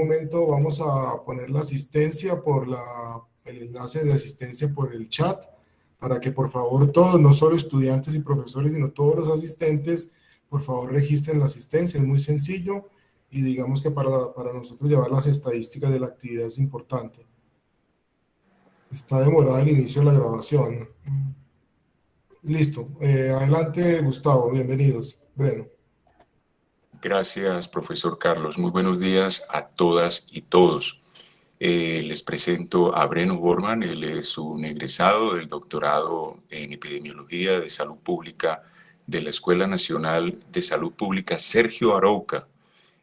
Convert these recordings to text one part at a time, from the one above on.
momento vamos a poner la asistencia el enlace de asistencia por el chat, para que por favor todos, no solo estudiantes y profesores, sino todos los asistentes, por favor registren la asistencia. Es muy sencillo y digamos que para nosotros llevar las estadísticas de la actividad es importante. Está demorado el inicio de la grabación. Listo. Adelante, Gustavo. Bienvenidos. Breno. Gracias, profesor Carlos. Muy buenos días a todas y todos. Les presento a Breno Borman. Él es un egresado del doctorado en Epidemiología de Salud Pública de la Escuela Nacional de Salud Pública Sergio Arouca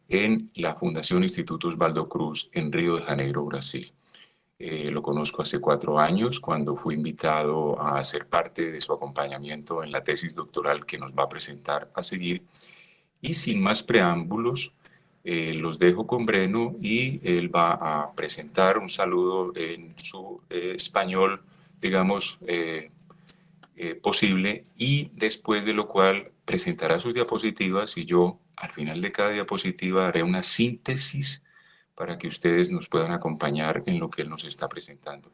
en la Fundación Instituto Osvaldo Cruz en Río de Janeiro, Brasil. Lo conozco hace 4 años cuando fui invitado a ser parte de su acompañamiento en la tesis doctoral que nos va a presentar a seguir. Y sin más preámbulos, los dejo con Breno y él va a presentar un saludo en su español, digamos, posible, y después de lo cual presentará sus diapositivas y yo al final de cada diapositiva haré una síntesis para que ustedes nos puedan acompañar en lo que él nos está presentando.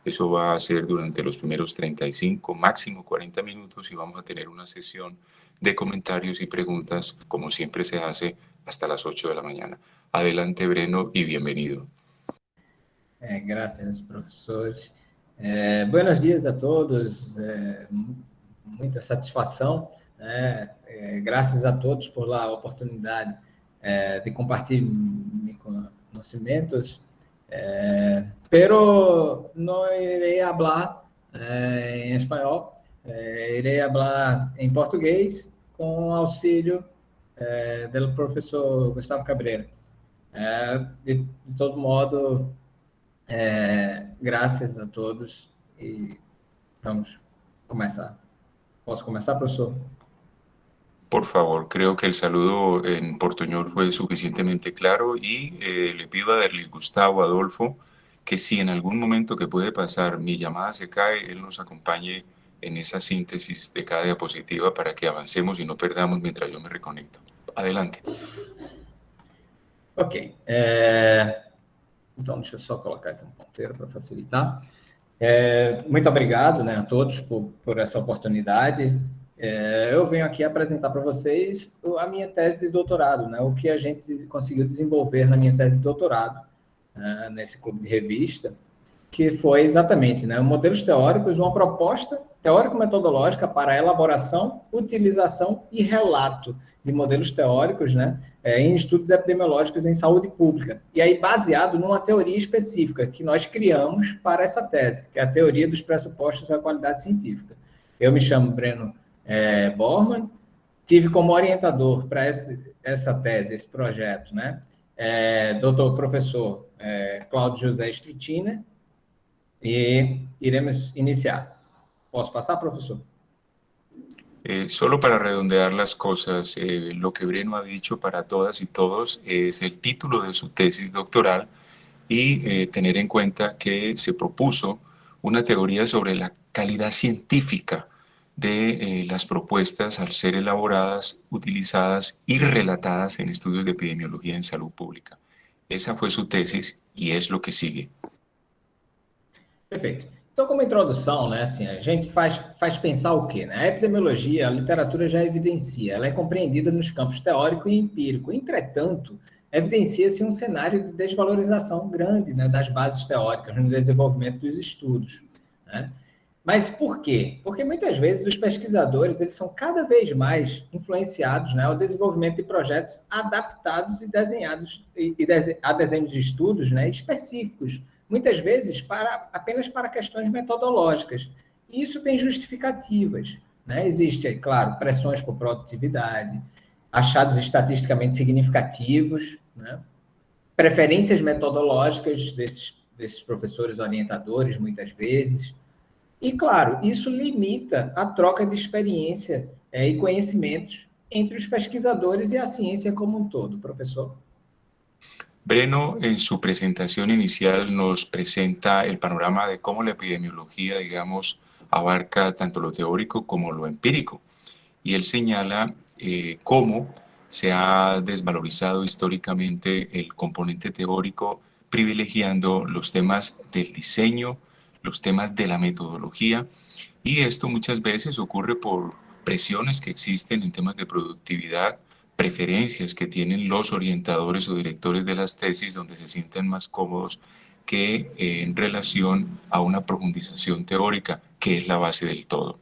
Eso va a ser durante los primeros 35, máximo 40 minutos y vamos a tener una sesión de comentarios y preguntas, como siempre se hace, hasta las 8 de la mañana. Adelante, Breno, y bienvenido. Gracias, professor. Buenos dias a todos. Muita satisfação. Graças a todos por a oportunidade de compartilhar conhecimentos. Pero não irei falar em espanhol. Irei falar em português com auxílio do professor Gustavo Cabreira. De todo modo, graças a todos e vamos começar. ¿Posso começar, professor? Por favor, creo que el saludo en portuñol fue suficientemente claro y le pido a Derlis Gustavo Adolfo que si en algún momento que puede pasar mi llamada se cae, él nos acompañe en esa síntesis de cada diapositiva para que avancemos y no perdamos mientras yo me reconecto. Adelante. Ok. Então, deixa eu só colocar aqui um ponteiro para facilitar. Muito obrigado, né, a todos por essa oportunidade. Eu venho aqui apresentar para vocês a minha tese de doutorado, né, o que a gente conseguiu desenvolver na minha tese de doutorado, nesse clube de revista, que foi exatamente, né, modelos teóricos, uma proposta teórico-metodológica para a elaboração, utilização e relato de modelos teóricos, né, em estudos epidemiológicos em saúde pública. E aí baseado numa teoria específica que nós criamos para essa tese, que é a teoria dos pressupostos da qualidade científica. Eu me chamo Breno Borman, tive como orientador para essa tese, esse projeto, né, doutor professor Cláudio José Strittiner, e iremos iniciar. ¿Posso pasar, profesor? Solo para redondear las cosas, lo que Breno ha dicho para todas y todos es el título de su tesis doctoral y tener en cuenta que se propuso una teoría sobre la calidad científica de las propuestas al ser elaboradas, utilizadas y relatadas en estudios de epidemiología en salud pública. Esa fue su tesis y es lo que sigue. Perfeito. Então, como introdução, né, assim, a gente faz pensar o quê? Né? A epidemiologia, a literatura já evidencia, ela é compreendida nos campos teórico e empírico. Entretanto, evidencia-se um cenário de desvalorização grande, né, das bases teóricas no desenvolvimento dos estudos, né? Mas por quê? Porque muitas vezes os pesquisadores eles são cada vez mais influenciados, né, ao desenvolvimento de projetos adaptados e desenhados a desenhos de estudos, né, específicos, muitas vezes apenas para questões metodológicas. E isso tem justificativas, né? Existem, claro, pressões por produtividade, achados estatisticamente significativos, né? Preferências metodológicas desses professores orientadores, muitas vezes. E, claro, isso limita a troca de experiência e conhecimentos entre os pesquisadores e a ciência como um todo. Professor? Breno, en su presentación inicial, nos presenta el panorama de cómo la epidemiología, digamos, abarca tanto lo teórico como lo empírico. Y él señala cómo se ha desvalorizado históricamente el componente teórico, privilegiando los temas del diseño, los temas de la metodología, y esto muchas veces ocurre por presiones que existen en temas de productividad, preferencias que tienen los orientadores o directores de las tesis, donde se sienten más cómodos que en relación a una profundização teórica, que é a base del todo.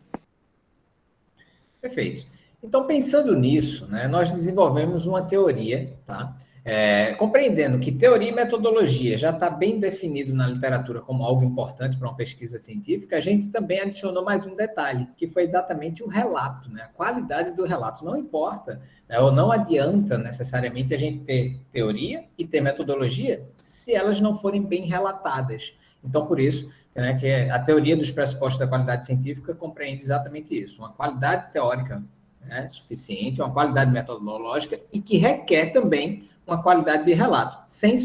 Perfeito. Então, pensando nisso, né, nós desenvolvemos uma teoria, tá? Compreendendo que teoria e metodologia já está bem definido na literatura como algo importante para uma pesquisa científica, a gente também adicionou mais um detalhe, que foi exatamente o relato, né? A qualidade do relato. Não importa, né, ou não adianta necessariamente a gente ter teoria e ter metodologia se elas não forem bem relatadas. Então, por isso, né, que a teoria dos pressupostos da qualidade científica compreende exatamente isso, uma qualidade teórica, né, suficiente, uma qualidade metodológica e que requer também uma qualidade de relato, sem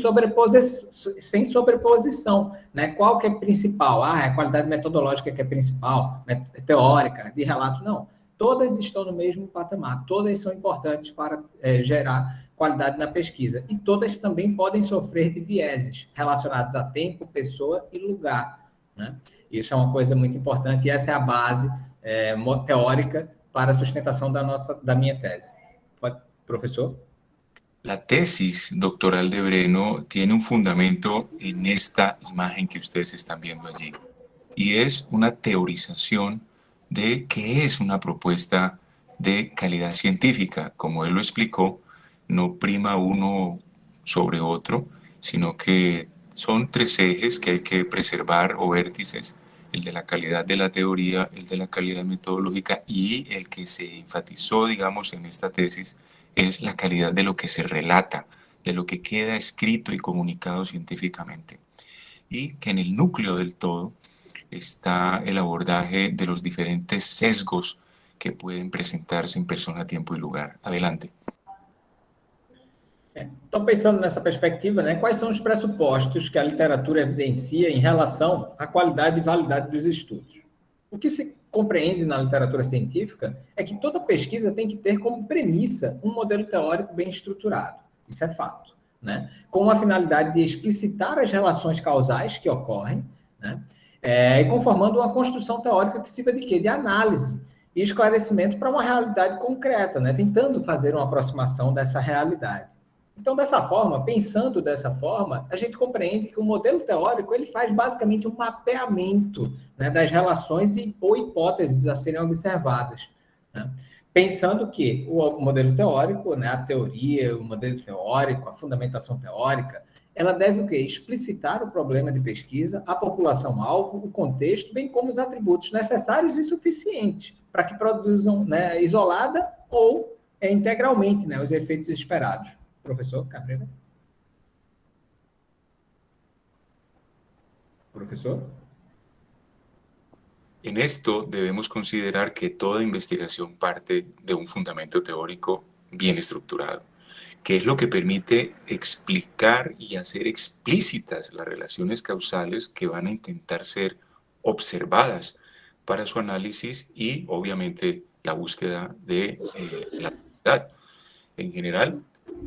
sobreposição, né? Qual que é principal? É a qualidade metodológica que é principal, teórica, de relato, não. Todas estão no mesmo patamar, todas são importantes para gerar qualidade na pesquisa, e todas também podem sofrer de vieses relacionados a tempo, pessoa e lugar, né? Isso é uma coisa muito importante, e essa é a base teórica para a sustentação da minha tese. Professor? La tesis doctoral de Breno tiene un fundamento en esta imagen que ustedes están viendo allí, y es una teorización de qué es una propuesta de calidad científica. Como él lo explicó, no prima uno sobre otro, sino que son tres ejes que hay que preservar, o vértices: el de la calidad de la teoría, el de la calidad metodológica, y el que se enfatizó, digamos, en esta tesis es la calidad de lo que se relata, de lo que queda escrito y comunicado científicamente. Y que en el núcleo del todo está el abordaje de los diferentes sesgos que pueden presentarse en persona, tiempo y lugar. Adelante. Então, pensando nessa perspectiva, né, quais são os pressupostos que a literatura evidencia em relação à qualidade e validade dos estudos? O que se compreende na literatura científica é que toda pesquisa tem que ter como premissa um modelo teórico bem estruturado. Isso é fato, né? Com a finalidade de explicitar as relações causais que ocorrem, né? E conformando uma construção teórica que sirva de quê? De análise e esclarecimento para uma realidade concreta, né? Tentando fazer uma aproximação dessa realidade. Então, dessa forma, pensando dessa forma, a gente compreende que o modelo teórico ele faz basicamente um mapeamento, né, das relações ou hipóteses a serem observadas, né? Pensando que o modelo teórico, né, a teoria, o modelo teórico, a fundamentação teórica, ela deve o quê? Explicitar o problema de pesquisa, a população-alvo, o contexto, bem como os atributos necessários e suficientes para que produzam, né, isolada ou integralmente, né, os efeitos esperados. Professor Cabrera? Professor? En esto debemos considerar que toda investigación parte de un fundamento teórico bien estructurado, que es lo que permite explicar y hacer explícitas las relaciones causales que van a intentar ser observadas para su análisis y, obviamente, la búsqueda de la verdad. En general,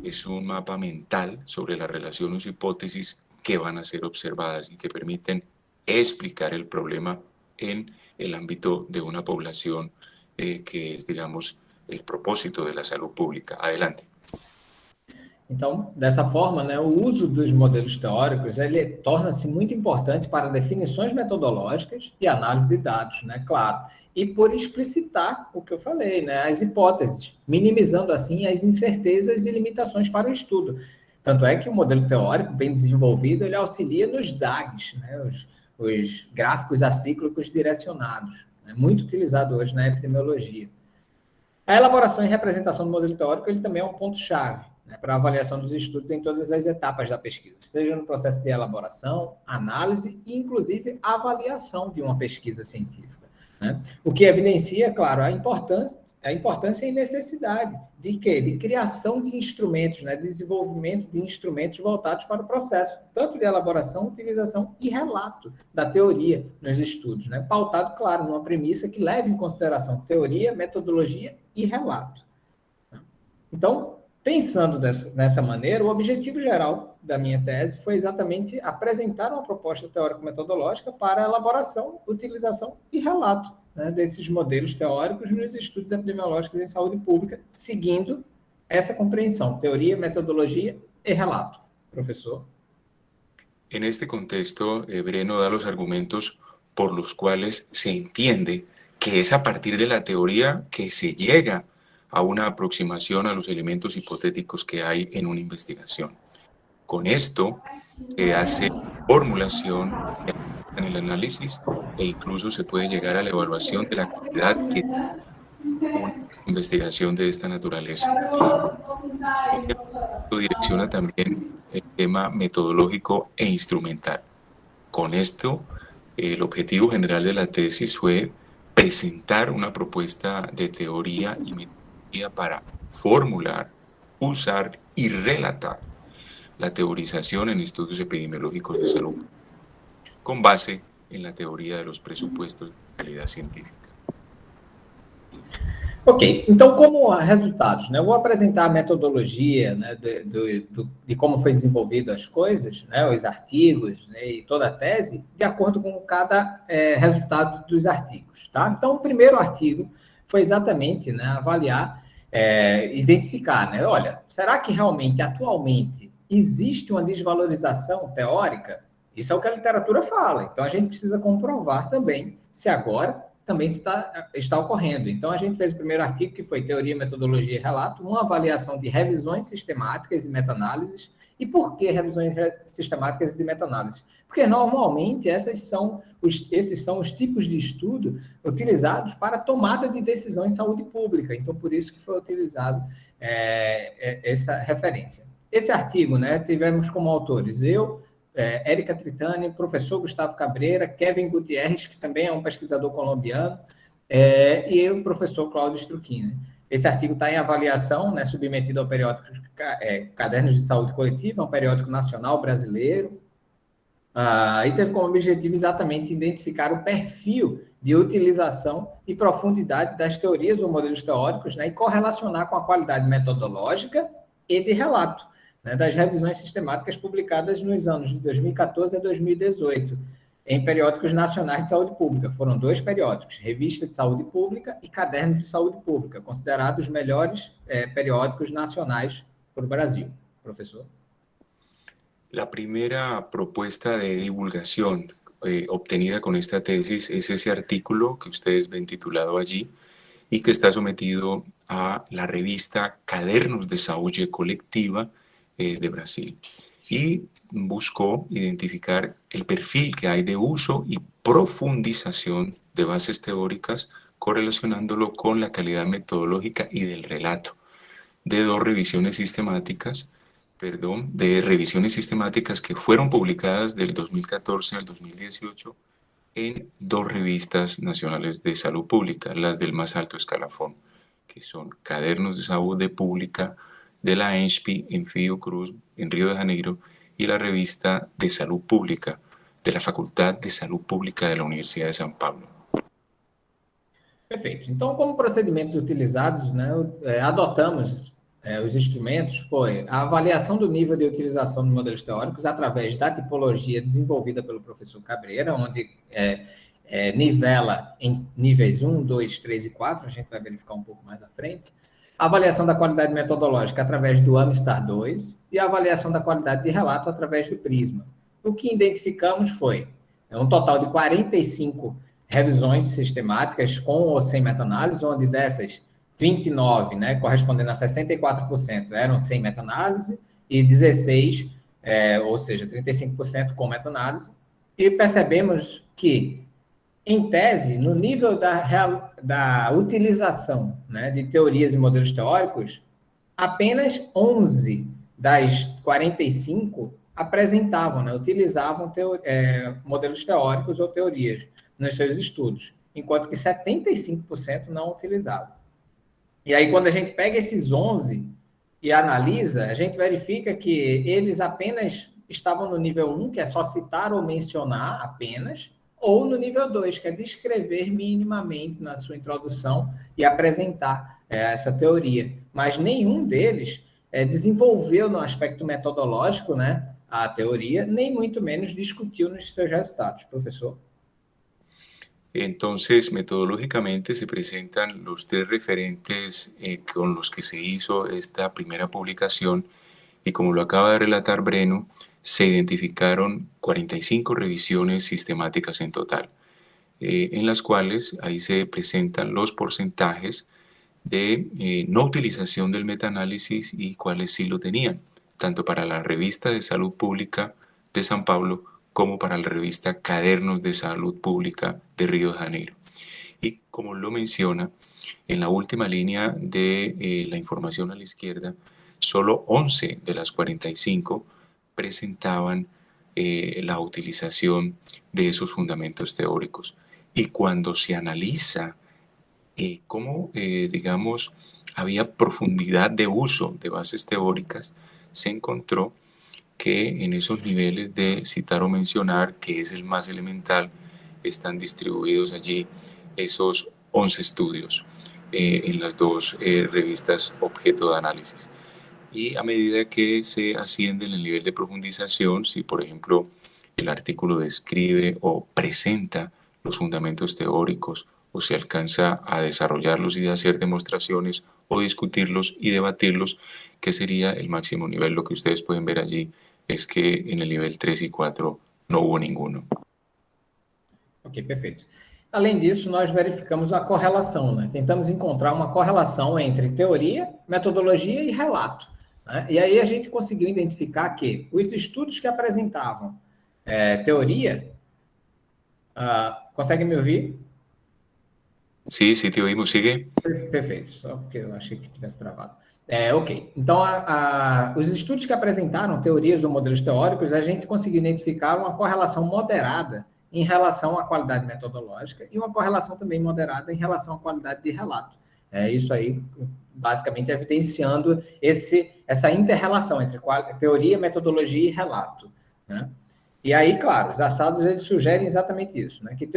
es un mapa mental sobre las relaciones o hipótesis que van a ser observadas y que permiten explicar el problema en el ámbito de una población que es, digamos, el propósito de la salud pública. Adelante. Então, dessa forma, né, o uso dos modelos teóricos ele torna-se muito importante para definições metodológicas e análise de dados, né, claro, e por explicitar o que eu falei, né, as hipóteses, minimizando assim as incertezas e limitações para o estudo. Tanto é que o modelo teórico bem desenvolvido ele auxilia nos DAGs, né, os gráficos acíclicos direcionados, né, muito utilizado hoje na epidemiologia. A elaboração e representação do modelo teórico ele também é um ponto-chave, né, para a avaliação dos estudos em todas as etapas da pesquisa, seja no processo de elaboração, análise e, inclusive, avaliação de uma pesquisa científica, né? O que evidencia, claro, a importância e necessidade de quê? De criação de instrumentos, né, desenvolvimento de instrumentos voltados para o processo, tanto de elaboração, utilização e relato da teoria nos estudos, né? Pautado, claro, numa premissa que leve em consideração teoria, metodologia e relato. Então, Pensando dessa maneira, o objetivo geral da minha tese foi exatamente apresentar uma proposta teórico-metodológica para a elaboração, utilização e relato, né, desses modelos teóricos nos estudos epidemiológicos em saúde pública, seguindo essa compreensão, teoria, metodologia e relato. Professor? En este contexto, Breno da los argumentos por los cuales se entiende que es a partir de la teoría que se llega a una aproximación a los elementos hipotéticos que hay en una investigación. Con esto se hace formulación en el análisis e incluso se puede llegar a la evaluación de la calidad que una investigación de esta naturaleza. Esto direcciona también el tema metodológico e instrumental. Con esto, el objetivo general de la tesis fue presentar una propuesta de teoría y metodología para formular, usar y relatar la teorización en estudios epidemiológicos de salud, con base en la teoria de los presupuestos de calidad científica. Ok, então como resultados, né, eu vou apresentar a metodologia, né, de como foi desenvolvido as coisas, né, os artigos, né, e toda a tese, de acordo com cada resultado dos artigos. Tá? Então, o primeiro artigo foi exatamente, né, avaliar, identificar, né, olha, será que realmente, atualmente, existe uma desvalorização teórica? Isso é o que a literatura fala. Então, a gente precisa comprovar também se agora também está ocorrendo. Então, a gente fez o primeiro artigo, que foi Teoria, Metodologia e Relato, uma avaliação de revisões sistemáticas e meta-análises. E por que revisões sistemáticas e de meta-análises? Porque, normalmente, esses são os tipos de estudo utilizados para tomada de decisão em saúde pública. Então, por isso que foi utilizado essa referência. Esse artigo, né, tivemos como autores Érica Tritani, professor Gustavo Cabreira, Kevin Gutierrez, que também é um pesquisador colombiano, e o professor Cláudio Strucchini. Esse artigo está em avaliação, né, submetido ao periódico Cadernos de Saúde Coletiva, um periódico nacional brasileiro, e teve como objetivo exatamente identificar o perfil de utilização e profundidade das teorias ou modelos teóricos, né, e correlacionar com a qualidade metodológica e de relato, né, das revisões sistemáticas publicadas nos anos de 2014 a 2018, em periódicos nacionais de saúde pública. Foram 2 periódicos, Revista de Saúde Pública e Caderno de Saúde Pública, considerados os melhores periódicos nacionais para o Brasil. Professor? La primera propuesta de divulgación obtenida con esta tesis es ese artículo que ustedes ven titulado allí y que está sometido a la revista Cadernos de Saúde Colectiva de Brasil, y buscó identificar el perfil que hay de uso y profundización de bases teóricas, correlacionándolo con la calidad metodológica y del relato de revisiones sistemáticas que fueron publicadas del 2014 al 2018 en 2 revistas nacionales de salud pública, las del más alto escalafón, que son Cadernos de Saúde Pública de la ENSPI en Fiocruz, en Río de Janeiro, y la revista de Salud Pública de la Facultad de Salud Pública de la Universidad de São Paulo. Perfeito. Então, como procedimentos utilizados, né, adotamos os instrumentos, foi a avaliação do nível de utilização de modelos teóricos através da tipologia desenvolvida pelo professor Cabreira, onde nivela em níveis 1, 2, 3 e 4, a gente vai verificar um pouco mais à frente. A avaliação da qualidade metodológica através do Amistar 2 e a avaliação da qualidade de relato através do Prisma. O que identificamos foi um total de 45 revisões sistemáticas com ou sem meta-análise, onde dessas 29, né, correspondendo a 64%, eram sem meta-análise e 16, ou seja, 35% com meta-análise. E percebemos que, em tese, no nível da utilização, né, de teorias e modelos teóricos, apenas 11 das 45 apresentavam, né, utilizavam modelos teóricos ou teorias nos seus estudos, enquanto que 75% não utilizavam. E aí, quando a gente pega esses 11 e analisa, a gente verifica que eles apenas estavam no nível 1, que é só citar ou mencionar apenas, ou no nível 2, que é descrever minimamente na sua introdução e apresentar essa teoria. Mas nenhum deles desenvolveu no aspecto metodológico, né, a teoria, nem muito menos discutiu nos seus resultados, professor. Entonces, metodológicamente se presentan los tres referentes con los que se hizo esta primera publicación y como lo acaba de relatar Breno, se identificaron 45 revisiones sistemáticas en total, en las cuales ahí se presentan los porcentajes de no utilización del metaanálisis y cuáles sí lo tenían, tanto para la revista de Salud Pública de San Pablo como para la revista Cadernos de Salud Pública de Río de Janeiro. Y como lo menciona, en la última línea de la información a la izquierda, solo 11 de las 45 presentaban la utilización de esos fundamentos teóricos. Y cuando se analiza cómo, digamos, había profundidad de uso de bases teóricas, se encontró que en esos niveles de citar o mencionar, que es el más elemental, están distribuidos allí esos 11 estudios en las dos revistas objeto de análisis. Y a medida que se asciende en el nivel de profundización, si por ejemplo el artículo describe o presenta los fundamentos teóricos o se alcanza a desarrollarlos y de hacer demostraciones o discutirlos y debatirlos, que sería el máximo nivel. Lo que ustedes pueden ver allí es que en el nivel 3 y 4 no hubo ninguno. Ok, perfeito. Além disso, nós verificamos a correlação, né? Tentamos encontrar uma correlação entre teoria, metodologia e relato, né? E aí a gente conseguiu identificar que os estudos que apresentavam teoria... consegue me ouvir? Sí, sí, te oímos. Sigue. Perfeito, só porque eu achei que tivesse travado. Ok. Então, os estudos que apresentaram teorias ou modelos teóricos, a gente conseguiu identificar uma correlação moderada em relação à qualidade metodológica e uma correlação também moderada em relação à qualidade de relato. Isso aí, basicamente, evidenciando essa inter-relação entre teoria, metodologia e relato, né? E aí, claro, os achados eles sugerem exatamente isso, né? Que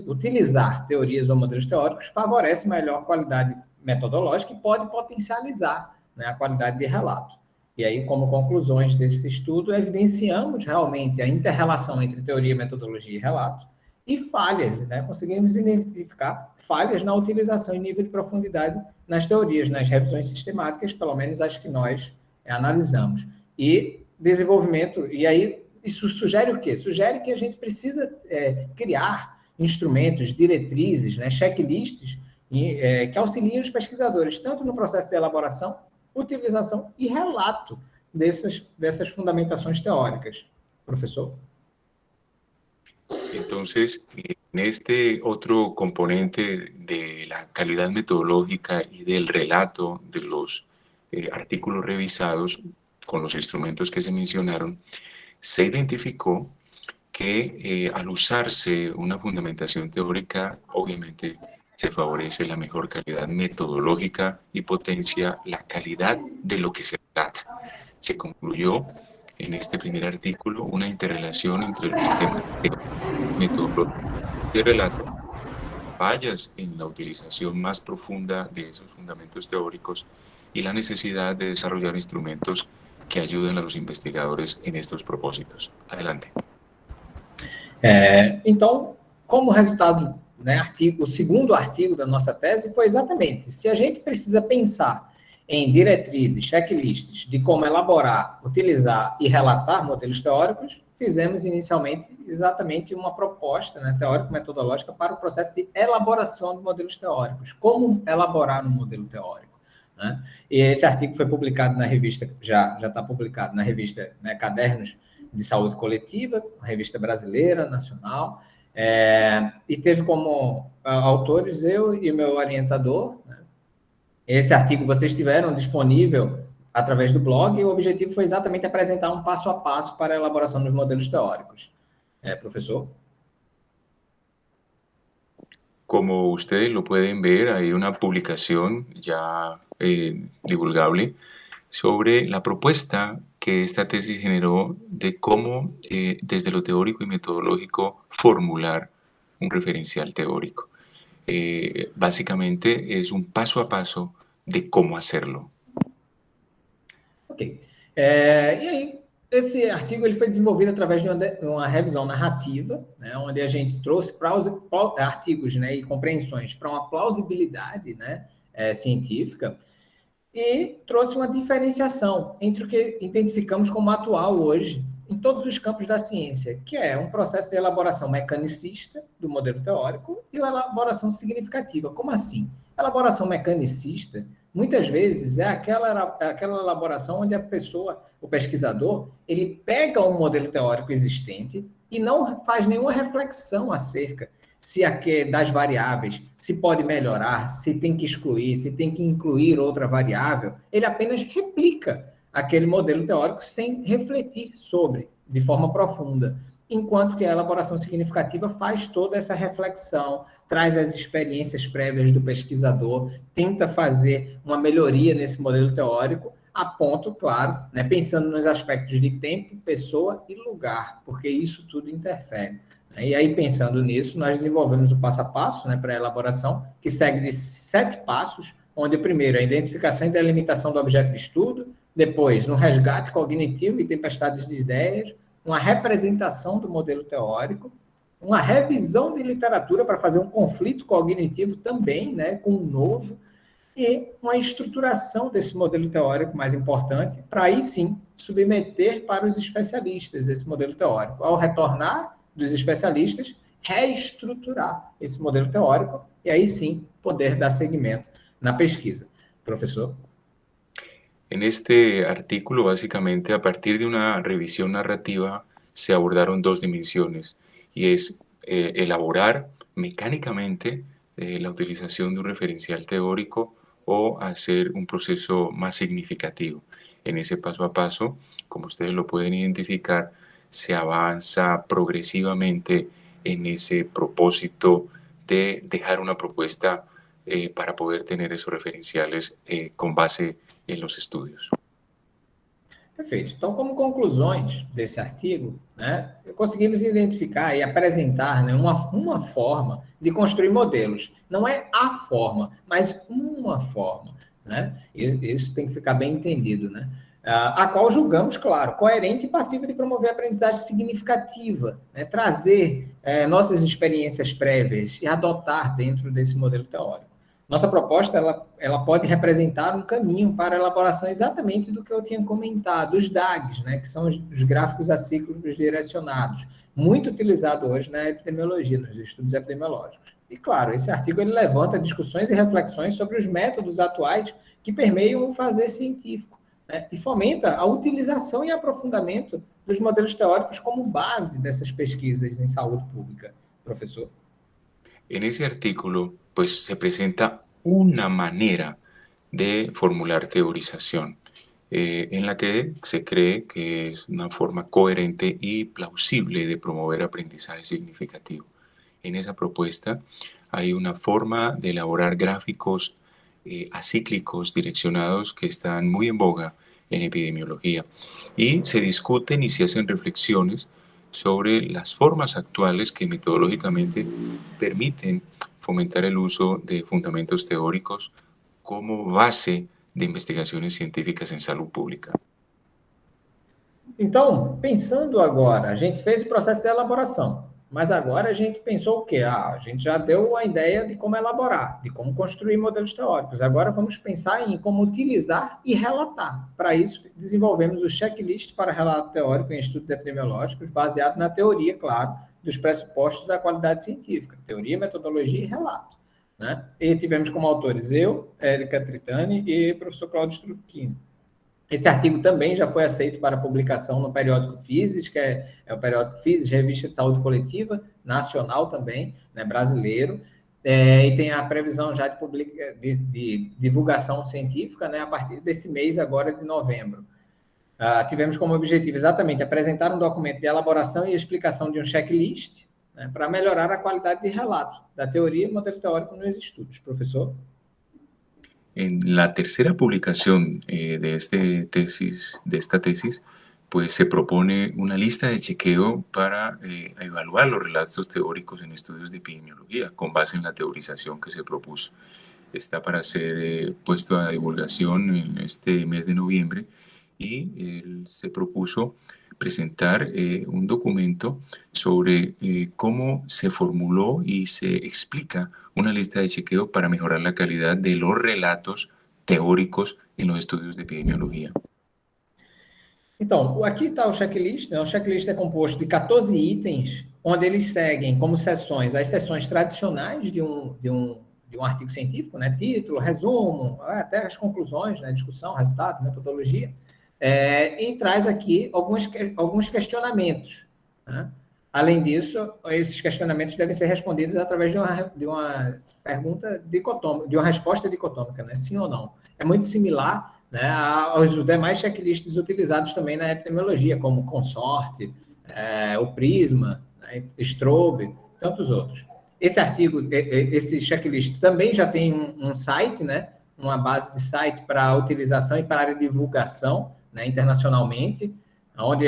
utilizar teorias ou modelos teóricos favorece melhor qualidade metodológica e pode potencializar, né, a qualidade de relato. E aí, como conclusões desse estudo, evidenciamos realmente a inter-relação entre teoria, metodologia e relato e falhas, né? Conseguimos identificar falhas na utilização em nível de profundidade nas teorias, nas revisões sistemáticas, pelo menos as que nós analisamos. E desenvolvimento, e aí isso sugere o quê? Sugere que a gente precisa criar instrumentos, diretrizes, né, checklists, que auxiliem os pesquisadores, tanto no processo de elaboração, utilização e relato dessas fundamentações teóricas. Professor? Entonces, en este otro componente de la calidad metodológica y del relato de los artículos revisados con los instrumentos que se mencionaron, se identificó que al usarse una fundamentación teórica, obviamente se favorece la mejor calidad metodológica y potencia la calidad de lo que se trata. Se concluyó en este primer artículo una interrelación entre los temas metodológicos de relato, fallas en la utilización más profunda de esos fundamentos teóricos y la necesidad de desarrollar instrumentos que ayuden a los investigadores en estos propósitos. Adelante. Então, como resultado, né, o segundo artigo da nossa tese foi exatamente, se a gente precisa pensar em diretrizes, checklists de como elaborar, utilizar e relatar modelos teóricos, fizemos inicialmente exatamente uma proposta, né, teórico-metodológica para o processo de elaboração de modelos teóricos. Como elaborar um modelo teórico, né? E esse artigo foi publicado na revista, já está publicado na revista, né, Cadernos de Saúde Coletiva, uma revista brasileira, nacional, e teve como autores eu e o meu orientador, né? Esse artigo vocês tiveram disponível através do blog e o objetivo foi exatamente apresentar um passo a passo para a elaboração dos modelos teóricos. Professor? Como ustedes lo pueden ver, hay una publicación ya divulgable sobre la propuesta que esta tesis generó de cómo desde lo teórico y metodológico formular un referencial teórico. Básicamente es un paso a paso de cómo hacerlo. Ok. E aí, esse artigo ele foi desenvolvido através de uma revisão narrativa, né, onde a gente trouxe artigos, né, e compreensões para uma plausibilidade, né, científica, e trouxe uma diferenciação entre o que identificamos como atual hoje em todos os campos da ciência, que é um processo de elaboração mecanicista do modelo teórico e uma elaboração significativa. Como assim? Elaboração mecanicista, muitas vezes, é aquela elaboração onde a pessoa, o pesquisador, ele pega um modelo teórico existente e não faz nenhuma reflexão acerca das variáveis, se pode melhorar, se tem que excluir, se tem que incluir outra variável. Ele apenas replica aquele modelo teórico sem refletir sobre, de forma profunda. Enquanto que a elaboração significativa faz toda essa reflexão, traz as experiências prévias do pesquisador, tenta fazer uma melhoria nesse modelo teórico, a ponto, claro, né, pensando nos aspectos de tempo, pessoa e lugar, porque isso tudo interfere. E aí, pensando nisso, nós desenvolvemos o passo a passo, né, para a elaboração, que segue de 7 passos, onde o primeiro é a identificação e delimitação do objeto de estudo, depois, no resgate cognitivo e tempestades de ideias, uma representação do modelo teórico, uma revisão de literatura para fazer um conflito cognitivo também, né, com o novo, e uma estruturação desse modelo teórico mais importante, para aí sim submeter para os especialistas esse modelo teórico. Ao retornar dos especialistas, reestruturar esse modelo teórico e aí sim poder dar seguimento na pesquisa. Professor? En este artículo, básicamente, a partir de una revisión narrativa, se abordaron 2 dimensiones, y es elaborar mecánicamente la utilización de un referencial teórico o hacer un proceso más significativo. En ese paso a paso, como ustedes lo pueden identificar, se avanza progresivamente en ese propósito de dejar una propuesta para poder tener esos referenciales con base em los estudos. Perfeito. Então, como conclusões desse artigo, né, conseguimos identificar e apresentar, né, uma forma de construir modelos. Não é a forma, mas uma forma. Né? E isso tem que ficar bem entendido. Né? A qual julgamos, claro, coerente e passível de promover a aprendizagem significativa, né? Trazer nossas experiências prévias e adotar dentro desse modelo teórico. Nossa proposta, ela pode representar um caminho para a elaboração exatamente do que eu tinha comentado, os DAGs, né, que são os gráficos acíclicos direcionados, muito utilizado hoje na epidemiologia, nos estudos epidemiológicos. E, claro, esse artigo ele levanta discussões e reflexões sobre os métodos atuais que permeiam o fazer científico, né, e fomenta a utilização e aprofundamento dos modelos teóricos como base dessas pesquisas em saúde pública. Professor? En ese artículo, pues se presenta una manera de formular teorización en la que se cree que es una forma coherente y plausible de promover aprendizaje significativo. En esa propuesta hay una forma de elaborar gráficos acíclicos direccionados que están muy en boga en epidemiología y se discuten y se hacen reflexiones sobre las formas actuales que metodológicamente permiten fomentar el uso de fundamentos teóricos como base de investigações científicas em saúde pública. Então, pensando agora, a gente fez o processo de elaboração, mas agora a gente pensou o quê? A gente já deu a ideia de como elaborar, de como construir modelos teóricos. Agora vamos pensar em como utilizar e relatar. Para isso, desenvolvemos o checklist para relato teórico em estudos epidemiológicos, baseado na teoria, claro, dos pressupostos da qualidade científica, teoria, metodologia e relato. Né? E tivemos como autores eu, Érica Tritani e o professor Cláudio Strucchini. Esse artigo também já foi aceito para publicação no periódico Physis, que é o periódico Physis, Revista de Saúde Coletiva, nacional também, né, brasileiro, e tem a previsão já de divulgação científica, né, a partir desse mês agora de novembro. Tivemos como objetivo exatamente apresentar um documento de elaboração e explicação de um checklist, né, para melhorar a qualidade de relato da teoria e modelo teórico nos estudos. Professor? En la tercera publicación de esta tesis, pues se propone una lista de chequeo para evaluar los relatos teóricos en estudios de epidemiología con base en la teorización que se propuso. Está para ser puesto a divulgación en este mes de noviembre y él se propuso presentar un documento sobre cómo se formuló y se explica una lista de chequeo para mejorar la calidad de los relatos teóricos em los estudos de epidemiologia. Então, aqui está o checklist, né? O checklist é composto de 14 itens, onde eles seguem como seções as seções tradicionais de um artigo científico, né? Título, resumo, até as conclusões, né? Discussão, resultado, metodologia, e traz aqui alguns questionamentos, né? Além disso, esses questionamentos devem ser respondidos através de uma pergunta dicotômica, de uma resposta dicotômica, né? Sim ou não. É muito similar, né, aos demais checklists utilizados também na epidemiologia, como Consorte, o Prisma, né, Strobe, tantos outros. Esse checklist também já tem um site, né, uma base de site para utilização e para divulgação, né, internacionalmente, onde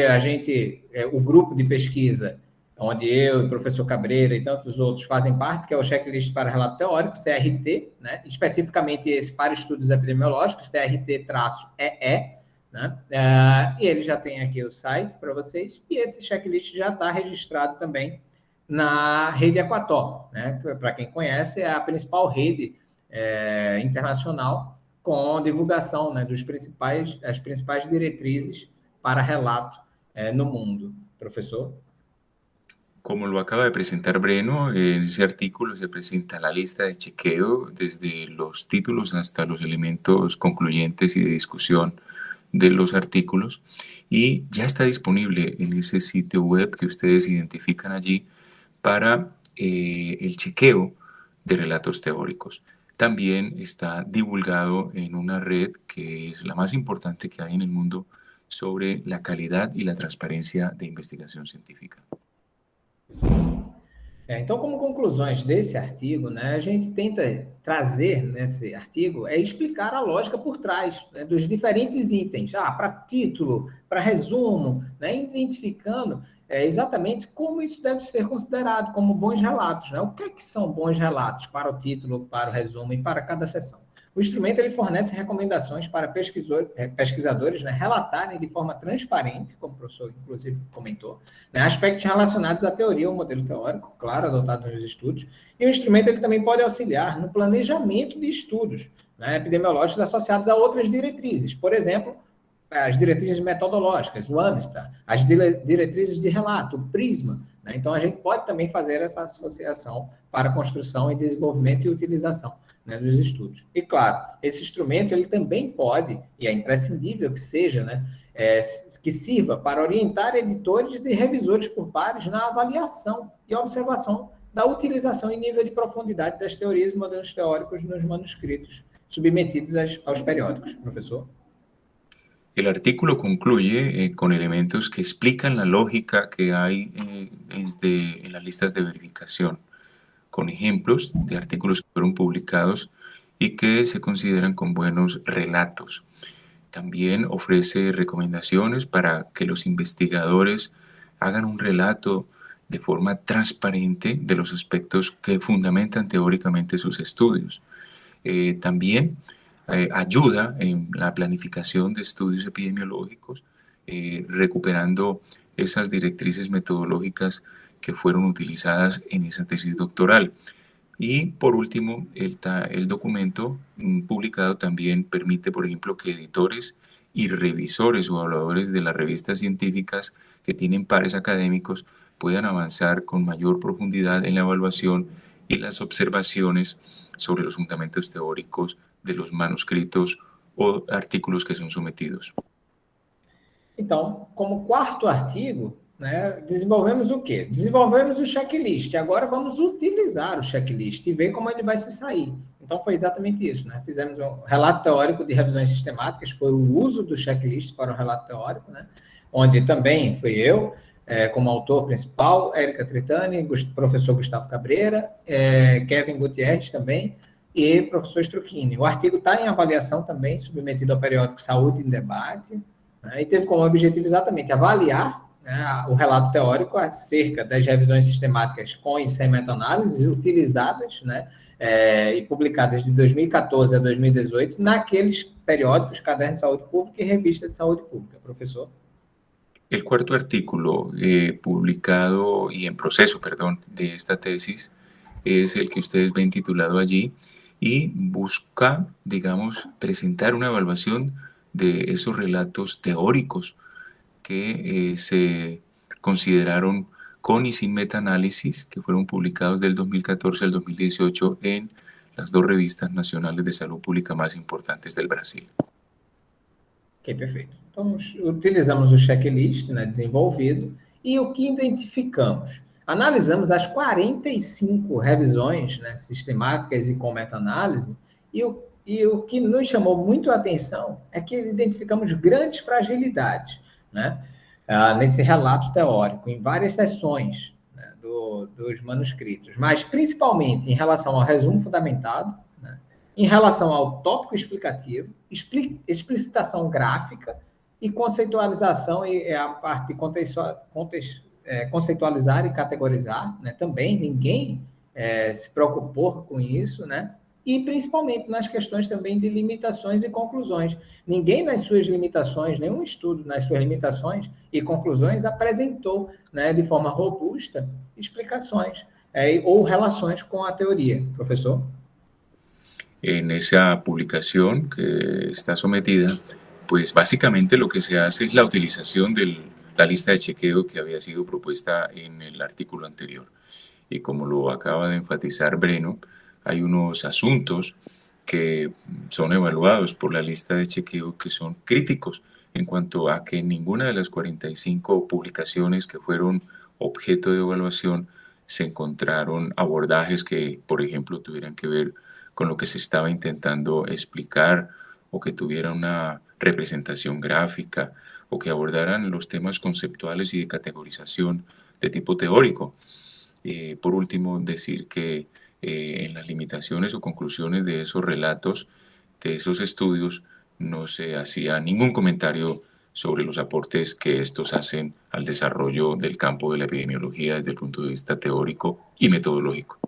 o grupo de pesquisa, onde eu e o professor Cabreira e tantos outros fazem parte, que é o checklist para relato teórico, CRT, né? Especificamente esse para estudos epidemiológicos, CRT-EE, né? E ele já tem aqui o site para vocês, e esse checklist já está registrado também na rede Equator, né? Para quem conhece, é a principal rede internacional com divulgação, né, as principais diretrizes para relato no mundo. Professor? Como lo acaba de presentar Breno, en ese artículo se presenta la lista de chequeo desde los títulos hasta los elementos concluyentes y de discusión de los artículos, y ya está disponible en ese sitio web que ustedes identifican allí para el chequeo de relatos teóricos. También está divulgado en una red que es la más importante que hay en el mundo sobre la calidad y la transparencia de investigación científica. Então, como conclusões desse artigo, né, a gente tenta trazer nesse artigo, explicar a lógica por trás, né, dos diferentes itens, para título, para resumo, né, identificando exatamente como isso deve ser considerado como bons relatos, né? O que são bons relatos para o título, para o resumo e para cada seção. O instrumento ele fornece recomendações para pesquisadores, né, relatarem de forma transparente, como o professor, inclusive, comentou, né, aspectos relacionados à teoria ou modelo teórico, claro, adotado nos estudos, e o instrumento ele também pode auxiliar no planejamento de estudos, né, epidemiológicos associados a outras diretrizes, por exemplo, as diretrizes metodológicas, o AMSTA, as diretrizes de relato, o PRISMA, né? Então, a gente pode também fazer essa associação para construção e desenvolvimento e utilização, né, dos estudos. E, claro, esse instrumento ele também pode, e é imprescindível que seja, né, que sirva para orientar editores e revisores por pares na avaliação e observação da utilização em nível de profundidade das teorias e modelos teóricos nos manuscritos submetidos aos periódicos. Professor? El artículo concluye con elementos que explican la lógica que hay en las listas de verificación, con ejemplos de artículos que fueron publicados y que se consideran con buenos relatos. También ofrece recomendaciones para que los investigadores hagan un relato de forma transparente de los aspectos que fundamentan teóricamente sus estudios. También ayuda en la planificación de estudios epidemiológicos, recuperando esas directrices metodológicas que fueron utilizadas en esa tesis doctoral. Y por último, el documento publicado también permite, por ejemplo, que editores y revisores o evaluadores de las revistas científicas que tienen pares académicos puedan avanzar con mayor profundidad en la evaluación y las observaciones sobre los fundamentos teóricos de los manuscritos ou artículos que são submetidos. Então, como quarto artigo, né, desenvolvemos o quê? Desenvolvemos o checklist. Agora vamos utilizar o checklist e ver como ele vai se sair. Então, foi exatamente isso, né? Fizemos um relato teórico de revisões sistemáticas, foi o uso do checklist para o relato teórico, né? Onde também fui eu, como autor principal, Érica Tritani, professor Gustavo Cabreira, Kevin Gutierrez também, e professor Struchini. O artigo está em avaliação também, submetido ao periódico Saúde em Debate, né, e teve como objetivo exatamente avaliar, né, o relato teórico acerca das revisões sistemáticas com e sem meta-análises utilizadas, né, e publicadas de 2014 a 2018 naqueles periódicos, cadernos de saúde pública y revista de saúde pública. Profesor. El cuarto artículo publicado y en proceso, perdón, de esta tesis es el que ustedes ven titulado allí y busca, digamos, presentar una evaluación de esos relatos teóricos que se consideraron con y sin metaanálisis, que fueron publicados del 2014 al 2018 en las 2 revistas nacionales de salud pública más importantes del Brasil. Ok, perfeito. Então, utilizamos o checklist, né, desenvolvido, e o que identificamos? Analisamos as 45 revisões, né, sistemáticas e com meta-análise, e o que nos chamou muito a atenção é que identificamos grandes fragilidades, né, nesse relato teórico, em várias seções, né, dos manuscritos, mas principalmente em relação ao resumo fundamentado, né, em relação ao tópico explicativo, explicitação gráfica e conceitualização, e a parte de conceitualizar e categorizar, né, também ninguém se preocupou com isso, né, e principalmente nas questões também de limitações e conclusões. Ninguém nas suas limitações, nenhum estudo nas suas limitações e conclusões apresentou, né, de forma robusta explicações ou relações com a teoria. Professor? En esa publicación que está sometida, pues básicamente lo que se hace es la utilización de la lista de chequeo que había sido propuesta en el artículo anterior. Y como lo acaba de enfatizar Breno, hay unos asuntos que son evaluados por la lista de chequeo que son críticos en cuanto a que en ninguna de las 45 publicaciones que fueron objeto de evaluación se encontraron abordajes que, por ejemplo, tuvieran que ver con lo que se estaba intentando explicar o que tuvieran una representación gráfica o que abordaran los temas conceptuales y de categorización de tipo teórico. Por último, decir que en las limitaciones o conclusiones de esos relatos, de esos estudios, no se hacía ningún comentario sobre los aportes que estos hacen al desarrollo del campo de la epidemiología desde el punto de vista teórico y metodológico.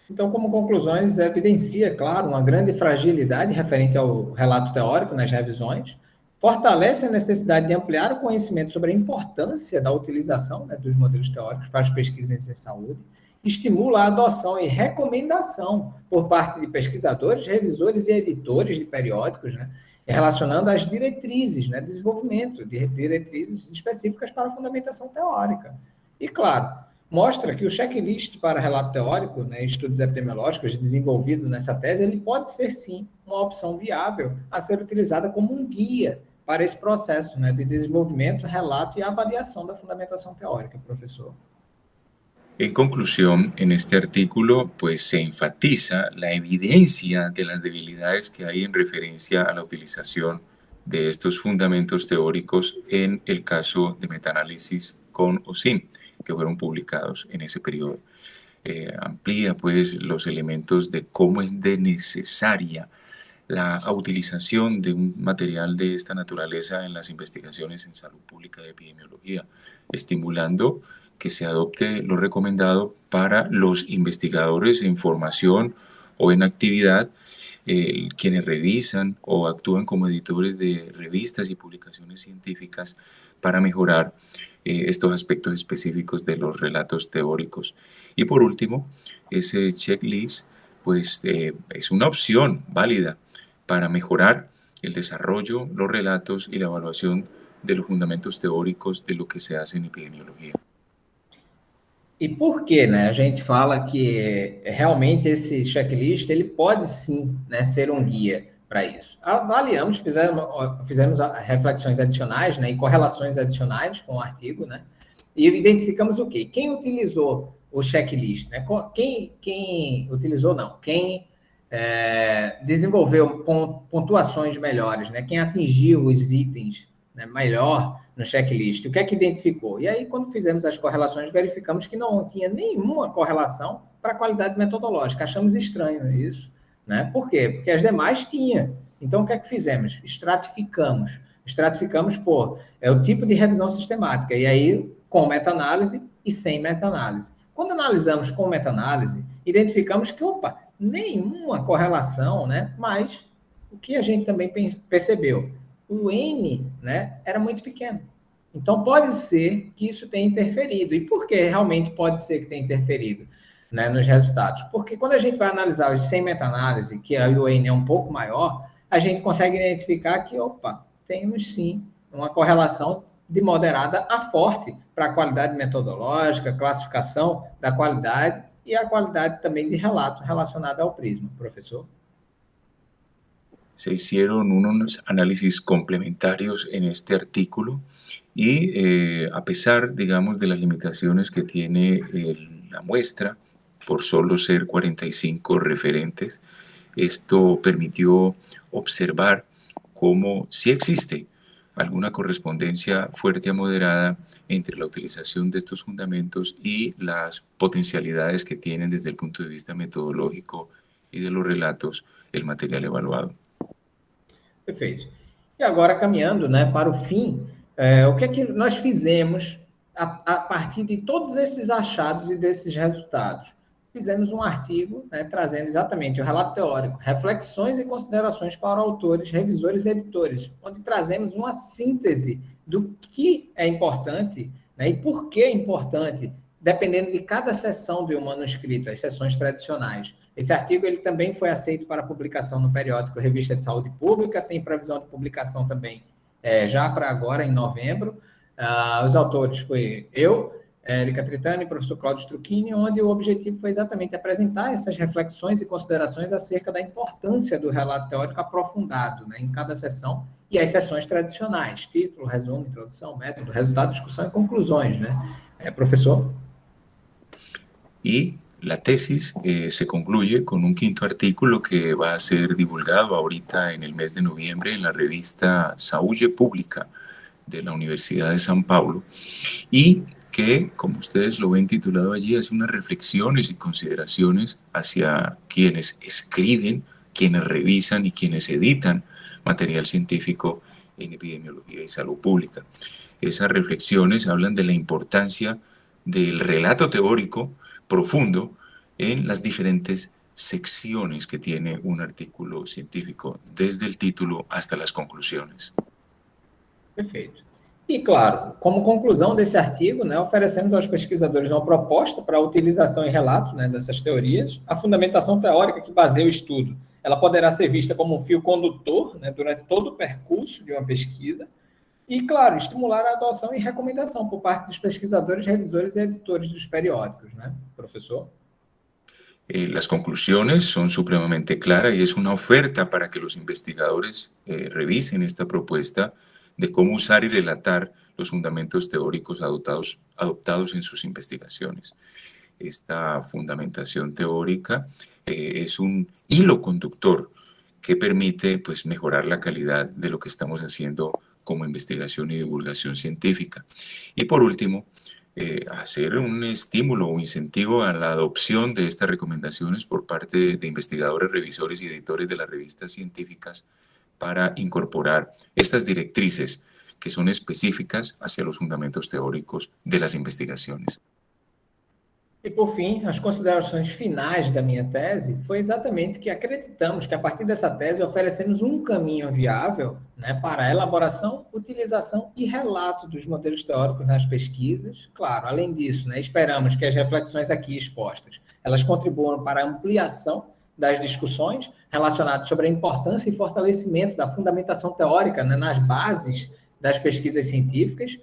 Então, como conclusões, evidencia, claro, uma grande fragilidade referente ao relato teórico nas revisões, fortalece a necessidade de ampliar o conhecimento sobre a importância da utilização, né, dos modelos teóricos para as pesquisas em saúde, estimula a adoção e recomendação por parte de pesquisadores, revisores e editores de periódicos, né, relacionando as diretrizes, né, desenvolvimento de diretrizes específicas para a fundamentação teórica. E, claro, mostra que o checklist para relato teórico, né, estudos epidemiológicos desenvolvido nessa tese, ele pode ser, sim, uma opção viável a ser utilizada como um guia para esse processo, né, de desenvolvimento, relato e avaliação da fundamentação teórica, professor. En conclusión, en este artículo pues se enfatiza la evidencia de las debilidades que hay en referencia a la utilización de estos fundamentos teóricos en el caso de metaanálisis con o sin, que fueron publicados en ese periodo. Amplía pues los elementos de cómo es de necesaria la utilización de un material de esta naturaleza en las investigaciones en salud pública y epidemiología, estimulando que se adopte lo recomendado para los investigadores en formación o en actividad, quienes revisan o actúan como editores de revistas y publicaciones científicas para mejorar estos aspectos específicos de los relatos teóricos. Y por último, ese checklist pues, es una opción válida para mejorar el desarrollo, los relatos y la evaluación de los fundamentos teóricos de lo que se hace en epidemiología. E por que, né, a gente fala que realmente esse checklist ele pode sim, né, ser um guia para isso? Avaliamos, fizemos reflexões adicionais, né, e correlações adicionais com o artigo, né, e identificamos o quê? Quem utilizou o checklist, né? Quem utilizou não, quem desenvolveu pontuações melhores, né? Quem atingiu os itens, né, melhor no checklist, o que é que identificou? E aí, quando fizemos as correlações, verificamos que não tinha nenhuma correlação para a qualidade metodológica. Achamos estranho isso, né? Por quê? Porque as demais tinham. Então, o que é que fizemos? Estratificamos por o tipo de revisão sistemática, e aí com meta-análise e sem meta-análise. Quando analisamos com meta-análise, identificamos que, nenhuma correlação, né? Mas o que a gente também percebeu? O N, né, era muito pequeno. Então, pode ser que isso tenha interferido. E por que realmente pode ser que tenha interferido, né, nos resultados? Porque quando a gente vai analisar os 100 meta-análise, que aí o N é um pouco maior, a gente consegue identificar que, opa, temos sim uma correlação de moderada a forte para a qualidade metodológica, classificação da qualidade e a qualidade também de relato relacionada ao Prisma. Professor? Se hicieron unos análisis complementarios en este artículo y a pesar, digamos, de las limitaciones que tiene la muestra, por solo ser 45 referentes, esto permitió observar cómo sí existe alguna correspondencia fuerte a moderada entre la utilización de estos fundamentos y las potencialidades que tienen desde el punto de vista metodológico y de los relatos el material evaluado. Perfeito. E agora, caminhando, né, para o fim, o que é que nós fizemos a partir de todos esses achados e desses resultados? Fizemos um artigo, né, trazendo exatamente o relato teórico, reflexões e considerações para autores, revisores e editores, onde trazemos uma síntese do que é importante, né, e por que é importante, dependendo de cada seção de um manuscrito, as seções tradicionais. Esse artigo ele também foi aceito para publicação no periódico Revista de Saúde Pública, tem previsão de publicação também já para agora, em novembro. Os autores foi eu, Érica Tritani e o professor Cláudio Struchini, onde o objetivo foi exatamente apresentar essas reflexões e considerações acerca da importância do relato teórico aprofundado, né, em cada sessão, e as sessões tradicionais, título, resumo, introdução, método, resultado, discussão e conclusões, né? Professor? Y la tesis se concluye con un quinto artículo que va a ser divulgado ahorita en el mes de noviembre en la revista Saúde Pública de la Universidad de San Paulo y que, como ustedes lo ven titulado allí, hace unas reflexiones y consideraciones hacia quienes escriben, quienes revisan y quienes editan material científico en epidemiología y salud pública. Esas reflexiones hablan de la importancia del relato teórico profundo en las diferentes secciones que tiene un artículo científico, desde el título hasta las conclusiones. Perfeito. E, claro, como conclusão desse artigo, né, oferecemos aos pesquisadores uma proposta para a utilização e relato, né, dessas teorias. A fundamentação teórica que baseia o estudo, ela poderá ser vista como um fio condutor, né, durante todo o percurso de uma pesquisa. E, claro, estimular a adoção e recomendação por parte dos pesquisadores, revisores e editores dos periódicos, né, professor? Las conclusiones son supremamente claras y es una oferta para que los investigadores revisen esta propuesta de cómo usar y relatar los fundamentos teóricos adoptados en sus investigaciones. Esta fundamentación teórica es un hilo conductor que permite, pues, mejorar la calidad de lo que estamos haciendo como investigación y divulgación científica. Y por último, hacer un estímulo o incentivo a la adopción de estas recomendaciones por parte de investigadores, revisores y editores de las revistas científicas para incorporar estas directrices que son específicas hacia los fundamentos teóricos de las investigaciones. E, por fim, as considerações finais da minha tese foi exatamente que acreditamos que, a partir dessa tese, oferecemos um caminho viável, né, para a elaboração, utilização e relato dos modelos teóricos nas pesquisas. Claro, além disso, né, esperamos que as reflexões aqui expostas, elas contribuam para a ampliação das discussões relacionadas sobre a importância e fortalecimento da fundamentação teórica, né, nas bases das pesquisas científicas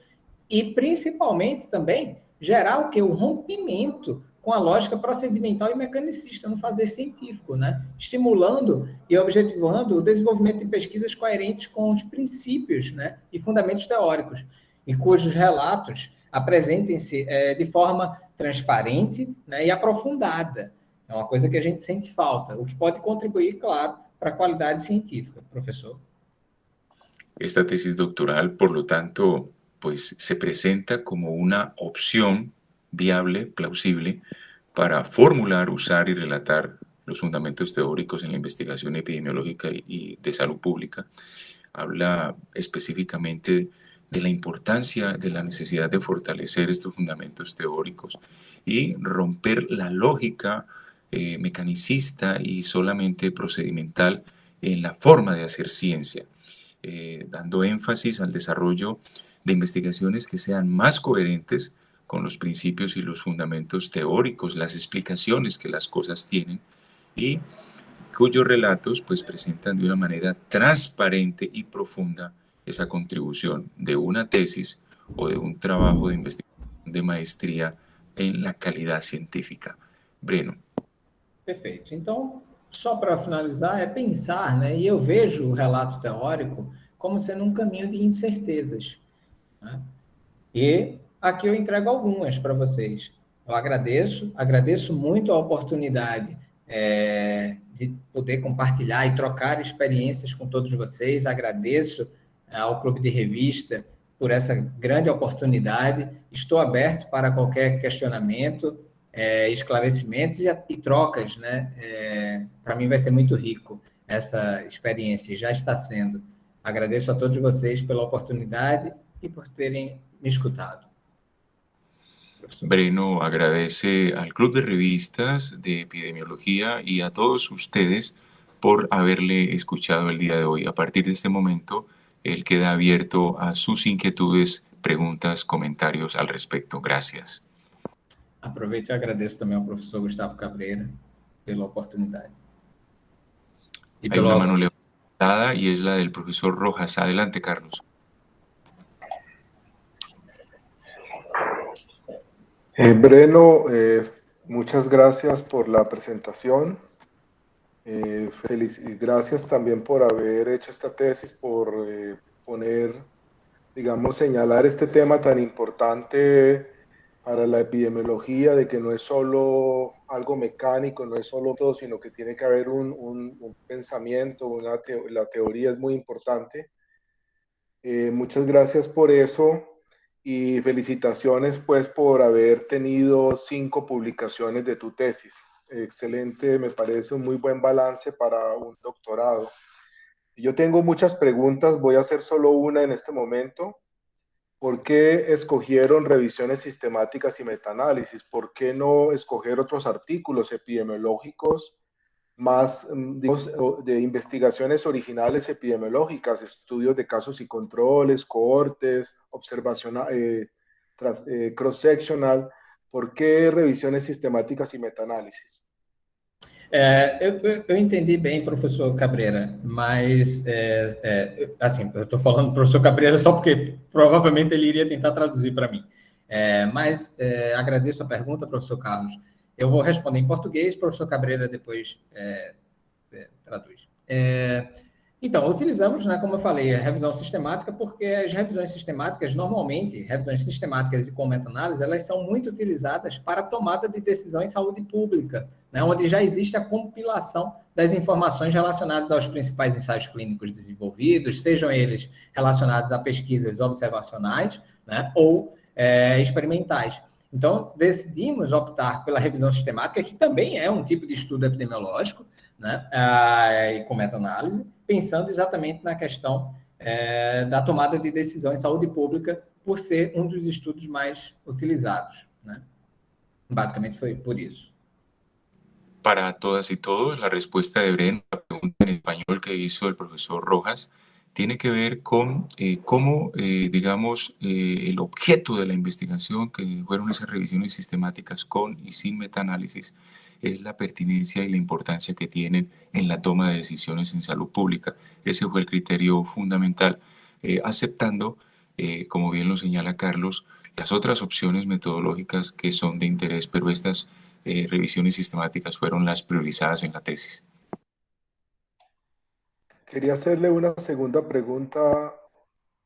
e, principalmente, também gerar o quê? O rompimento com a lógica procedimental e mecanicista no fazer científico, né? Estimulando e objetivando o desenvolvimento de pesquisas coerentes com os princípios, né, e fundamentos teóricos, e cujos relatos apresentem-se de forma transparente, né, e aprofundada. É uma coisa que a gente sente falta, o que pode contribuir, claro, para a qualidade científica. Professor? Esta tesis doctoral, por lo tanto, pues se presenta como una opción viable, plausible, para formular, usar y relatar los fundamentos teóricos en la investigación epidemiológica y de salud pública. Habla específicamente de la importancia, de la necesidad de fortalecer estos fundamentos teóricos y romper la lógica mecanicista y solamente procedimental en la forma de hacer ciencia, dando énfasis al desarrollo de investigaciones que sean más coherentes con los principios y los fundamentos teóricos, las explicaciones que las cosas tienen y cuyos relatos pues presentan de una manera transparente y profunda esa contribución de una tesis o de un trabajo de investigación de maestría em la calidade científica. Breno. Perfeito. Então, só para finalizar, é pensar, né? E eu vejo o relato teórico como sendo um caminho de incertezas, né? E aqui eu entrego algumas para vocês. Eu agradeço muito a oportunidade de poder compartilhar e trocar experiências com todos vocês. Agradeço ao Clube de Revista por essa grande oportunidade. Estou aberto para qualquer questionamento, esclarecimentos e trocas, né? Para mim vai ser muito rico essa experiência, já está sendo. Agradeço a todos vocês pela oportunidade e por terem me escutado. Breno agradece al Club de Revistas de Epidemiología y a todos ustedes por haberle escuchado el día de hoy. A partir de este momento, él queda abierto a sus inquietudes, preguntas, comentarios al respecto. Gracias. Aproveito e agradeço também ao professor Gustavo Cabreira pela oportunidade. Hay una mano levantada y es la del profesor Rojas. Adelante, Carlos. Breno, muchas gracias por la presentación. Gracias también por haber hecho esta tesis, por señalar este tema tan importante para la epidemiología, de que no es solo algo mecánico, no es solo todo, sino que tiene que haber un pensamiento, la teoría es muy importante. Muchas gracias por eso. Y felicitaciones pues por haber tenido 5 publicaciones de tu tesis. Excelente, me parece un muy buen balance para un doctorado. Yo tengo muchas preguntas, voy a hacer solo una en este momento. ¿Por qué escogieron revisiones sistemáticas y metaanálisis? ¿Por qué no escoger otros artículos epidemiológicos más, digamos, de investigaciones originales epidemiológicas, estudios de casos y controles, cohortes, observacional, cross-sectional? ¿Por qué revisiones sistemáticas y metaanálisis? Eu entendi bem, professor Cabreira, mas, assim, eu estou falando professor Cabreira só porque provavelmente ele iria tentar traduzir para mim. Mas agradeço a pergunta, professor Carlos. Eu vou responder em português, o professor Cabreira depois traduz. Então, utilizamos, né, como eu falei, a revisão sistemática, porque as revisões sistemáticas, normalmente, revisões sistemáticas e com meta-análise, elas são muito utilizadas para a tomada de decisão em saúde pública, né, onde já existe a compilação das informações relacionadas aos principais ensaios clínicos desenvolvidos, sejam eles relacionados a pesquisas observacionais, né, ou experimentais. Então, decidimos optar pela revisão sistemática, que também é um tipo de estudo epidemiológico, né, e com meta-análise, pensando exatamente na questão da tomada de decisão em saúde pública, por ser um dos estudos mais utilizados, né? Basicamente foi por isso. Para todas y todos, la respuesta de Breno, la pregunta en español que hizo el profesor Rojas, tiene que ver con cómo, digamos, el objeto de la investigación, que fueron esas revisiones sistemáticas con y sin metaanálisis, es la pertinencia y la importancia que tienen en la toma de decisiones en salud pública. Ese fue el criterio fundamental, aceptando, como bien lo señala Carlos, las otras opciones metodológicas que son de interés, pero estas revisiones sistemáticas fueron las priorizadas en la tesis. Quería hacerle una segunda pregunta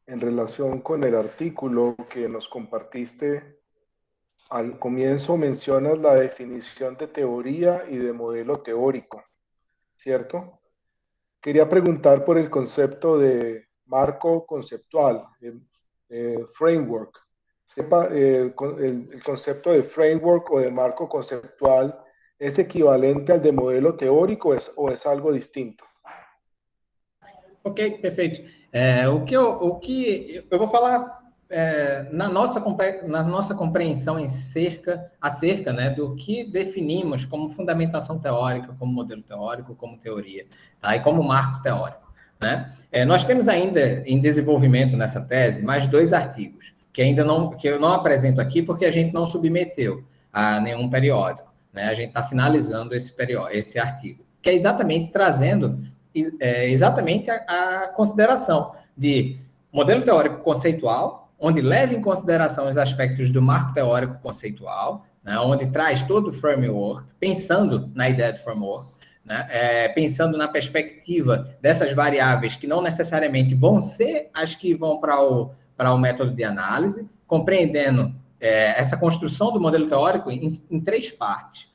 en relación con el artículo que nos compartiste. Al comienzo mencionas la definición de teoría y de modelo teórico, ¿cierto? Quería preguntar por el concepto de marco conceptual, framework. El concepto de framework o de marco conceptual, ¿es equivalente al de modelo teórico o es algo distinto? Ok, perfeito. O que eu vou falar na nossa compreensão acerca, né, do que definimos como fundamentação teórica, como modelo teórico, como teoria, tá? E como marco teórico, né? Nós temos ainda em desenvolvimento nessa tese mais 2 artigos, que eu não apresento aqui porque a gente não submeteu a nenhum periódico, né? A gente está finalizando esse artigo, que é exatamente trazendo exatamente a consideração de modelo teórico conceitual, onde leva em consideração os aspectos do marco teórico conceitual, né, onde traz todo o framework, pensando na ideia de framework, né, pensando na perspectiva dessas variáveis que não necessariamente vão ser as que vão para o método de análise, compreendendo essa construção do modelo teórico em 3 partes.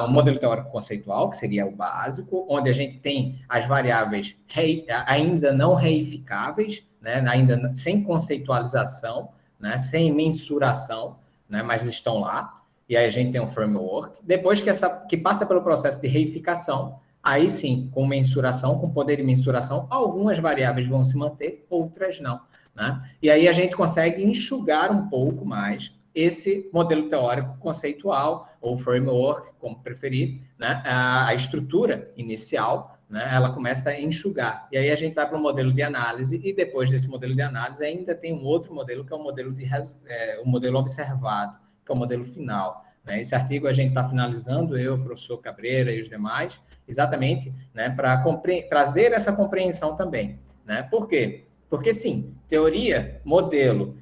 O modelo teórico conceitual, que seria o básico, onde a gente tem as variáveis ainda não reificáveis, né, ainda sem conceitualização, né, sem mensuração, né, mas estão lá, e aí a gente tem um framework. Depois que passa pelo processo de reificação, aí sim, com mensuração, com poder de mensuração, algumas variáveis vão se manter, outras não, né? E aí a gente consegue enxugar um pouco mais esse modelo teórico conceitual, ou framework, como preferir, né? A estrutura inicial, né? Ela começa a enxugar. E aí a gente vai para o modelo de análise, e depois desse modelo de análise ainda tem um outro modelo, que é o modelo, o modelo observado, que é o modelo final. Né? Esse artigo a gente está finalizando, eu, o professor Cabreira e os demais, exatamente, né? Para trazer essa compreensão também. Né? Por quê? Porque, sim, teoria, modelo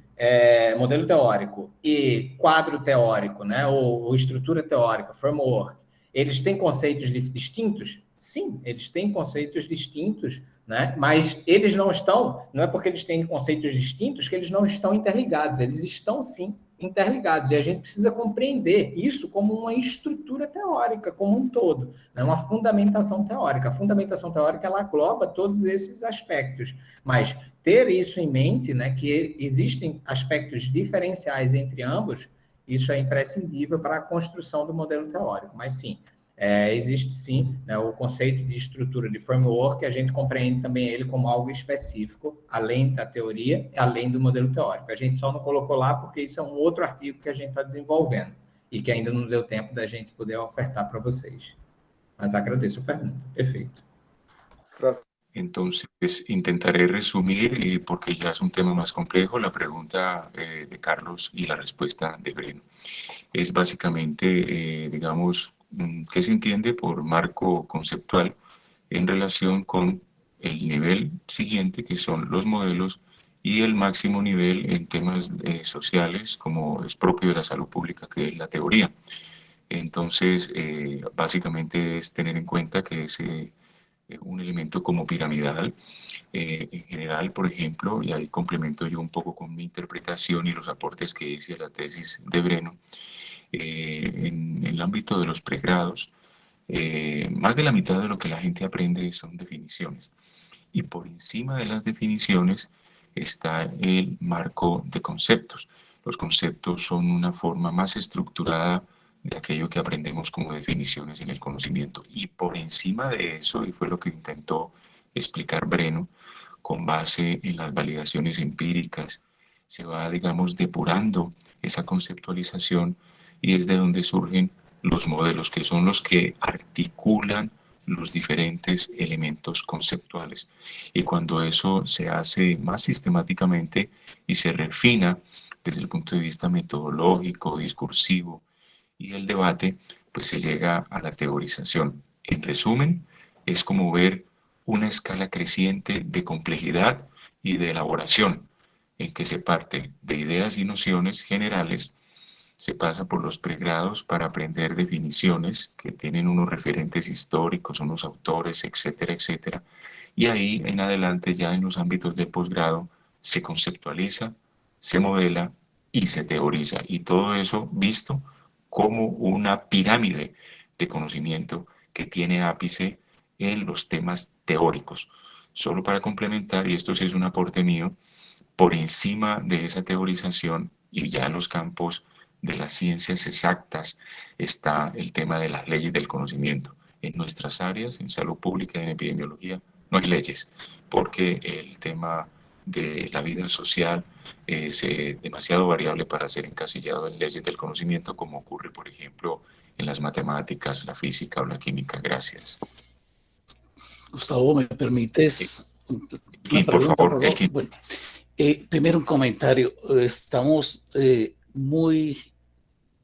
teórico e quadro teórico, né, ou estrutura teórica, framework, eles têm conceitos distintos? Sim, eles têm conceitos distintos, né, mas eles não é porque eles têm conceitos distintos que eles não estão interligados, eles estão sim interligados, e a gente precisa compreender isso como uma estrutura teórica, como um todo, né, uma fundamentação teórica. A fundamentação teórica, ela engloba todos esses aspectos, mas ter isso em mente, né, que existem aspectos diferenciais entre ambos, isso é imprescindível para a construção do modelo teórico. Mas sim, existe sim, né, o conceito de estrutura de framework, que a gente compreende também ele como algo específico, além da teoria, além do modelo teórico. A gente só não colocou lá porque isso é um outro artigo que a gente está desenvolvendo e que ainda não deu tempo da gente poder ofertar para vocês. Mas agradeço a pergunta. Perfeito. Entonces, intentaré resumir, porque ya es un tema más complejo, la pregunta de Carlos y la respuesta de Breno. Es básicamente, digamos, qué se entiende por marco conceptual en relación con el nivel siguiente, que son los modelos, y el máximo nivel en temas sociales, como es propio de la salud pública, que es la teoría. Entonces, básicamente es tener en cuenta que es un elemento como piramidal. En general, por ejemplo, y ahí complemento yo un poco con mi interpretación y los aportes que hice a la tesis de Breno, en el ámbito de los pregrados, más de la mitad de lo que la gente aprende son definiciones. Y por encima de las definiciones está el marco de conceptos. Los conceptos son una forma más estructurada de aquello que aprendemos como definiciones en el conocimiento. Y por encima de eso, y fue lo que intentó explicar Breno, con base en las validaciones empíricas, se va, digamos, depurando esa conceptualización, y es de donde surgen los modelos, que son los que articulan los diferentes elementos conceptuales. Y cuando eso se hace más sistemáticamente y se refina desde el punto de vista metodológico, discursivo y el debate, pues se llega a la teorización. En resumen, es como ver una escala creciente de complejidad y de elaboración, en que se parte de ideas y nociones generales, se pasa por los pregrados para aprender definiciones que tienen unos referentes históricos, unos autores, etcétera, etcétera, y ahí en adelante ya en los ámbitos del posgrado se conceptualiza, se modela y se teoriza, y todo eso visto como una pirámide de conocimiento que tiene ápice en los temas teóricos. Solo para complementar, y esto sí es un aporte mío, por encima de esa teorización y ya en los campos de las ciencias exactas está el tema de las leyes del conocimiento. En nuestras áreas, en salud pública y en epidemiología, no hay leyes, porque el tema de la vida social es demasiado variable para ser encasillado en leyes del conocimiento, como ocurre, por ejemplo, en las matemáticas, la física o la química. Gracias. Gustavo, ¿me Eh, permites una Y por pregunta, favor, por favor? Bueno, primero un comentario. Estamos muy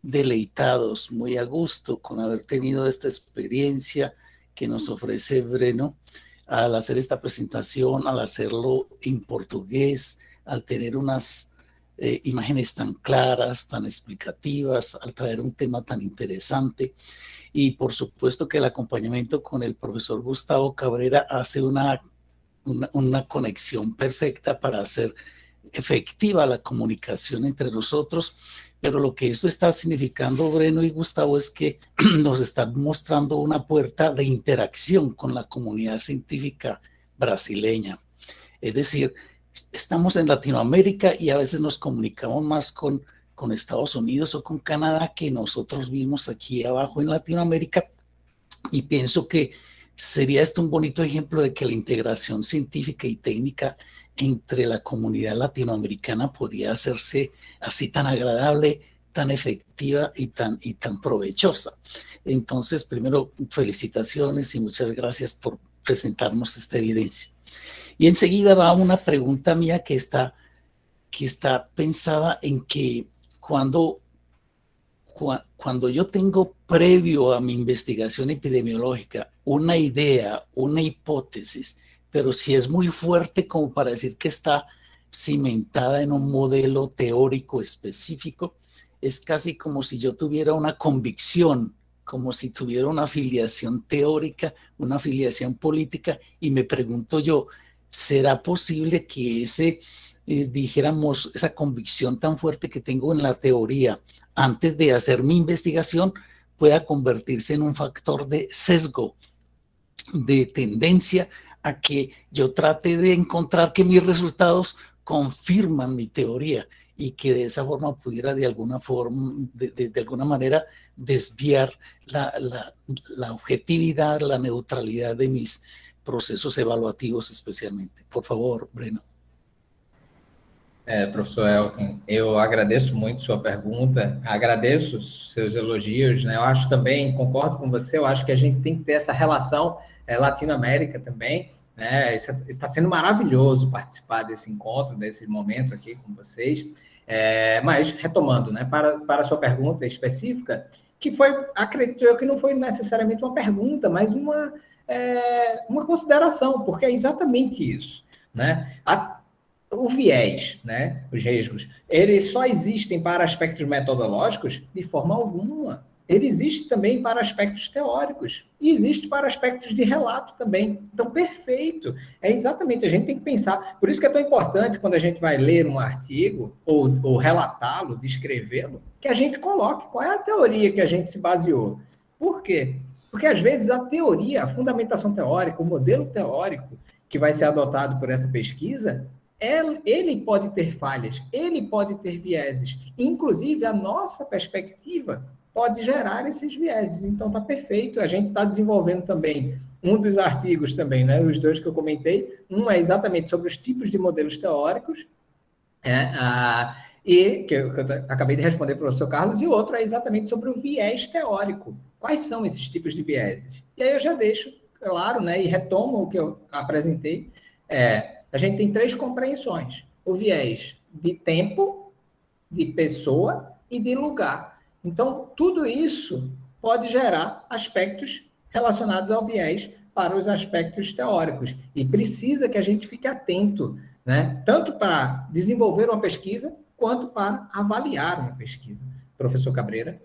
deleitados, muy a gusto con haber tenido esta experiencia que nos ofrece Breno al hacer esta presentación, al hacerlo en portugués, al tener unas imágenes tan claras, tan explicativas, al traer un tema tan interesante. Y por supuesto que el acompañamiento con el profesor Gustavo Cabrera hace una conexión perfecta para hacer efectiva la comunicación entre nosotros, pero lo que esto está significando, Breno y Gustavo, es que nos están mostrando una puerta de interacción con la comunidad científica brasileña. Es decir, estamos en Latinoamérica y a veces nos comunicamos más con Estados Unidos o con Canadá que nosotros vimos aquí abajo en Latinoamérica, y pienso que sería esto un bonito ejemplo de que la integración científica y técnica entre la comunidad latinoamericana podría hacerse así tan agradable, tan efectiva y tan provechosa. Entonces, primero, felicitaciones y muchas gracias por presentarnos esta evidencia. Y enseguida va una pregunta mía que está pensada en que cuando yo tengo previo a mi investigación epidemiológica una idea, una hipótesis, pero si es muy fuerte como para decir que está cimentada en un modelo teórico específico, es casi como si yo tuviera una convicción, como si tuviera una afiliación teórica, una afiliación política, y me pregunto yo, ¿será posible que dijéramos, esa convicción tan fuerte que tengo en la teoría antes de hacer mi investigación pueda convertirse en un factor de sesgo, de tendencia a que yo trate de encontrar que mis resultados confirman mi teoría y que de esa forma pudiera de alguna manera desviar la objetividad, la neutralidad de mis procesos evaluativos especialmente? Por favor, Breno. Professor Elkin, eu agradeço muito sua pergunta, agradeço seus elogios, né? Eu acho também, concordo com você, eu acho que a gente tem que ter essa relação Latinoamérica também, né? Está sendo maravilhoso participar desse encontro, desse momento aqui com vocês. Mas, retomando, né, para a sua pergunta específica, que foi, acredito eu, que não foi necessariamente uma pergunta, mas uma consideração, porque é exatamente isso, né? O viés, né, os riscos, eles só existem para aspectos metodológicos? De forma alguma. Ele existe também para aspectos teóricos e existe para aspectos de relato também. Então, perfeito. É exatamente, a gente tem que pensar. Por isso que é tão importante quando a gente vai ler um artigo ou relatá-lo, descrevê-lo, que a gente coloque qual é a teoria que a gente se baseou. Por quê? Porque, às vezes, a teoria, a fundamentação teórica, o modelo teórico que vai ser adotado por essa pesquisa, ele pode ter falhas, ele pode ter vieses. Inclusive, a nossa perspectiva pode gerar esses vieses. Então, está perfeito. A gente está desenvolvendo também um dos artigos também, né? Os dois que eu comentei. Um é exatamente sobre os tipos de modelos teóricos, e que eu acabei de responder para o professor Carlos, e o outro é exatamente sobre o viés teórico. Quais são esses tipos de vieses? E aí eu já deixo claro, né? E retomo o que eu apresentei. A gente tem 3 compreensões: o viés de tempo, de pessoa e de lugar. Então, tudo isso pode gerar aspectos relacionados ao viés para os aspectos teóricos. E precisa que a gente fique atento, né? Tanto para desenvolver uma pesquisa, quanto para avaliar una pesquisa. Profesor Cabrera.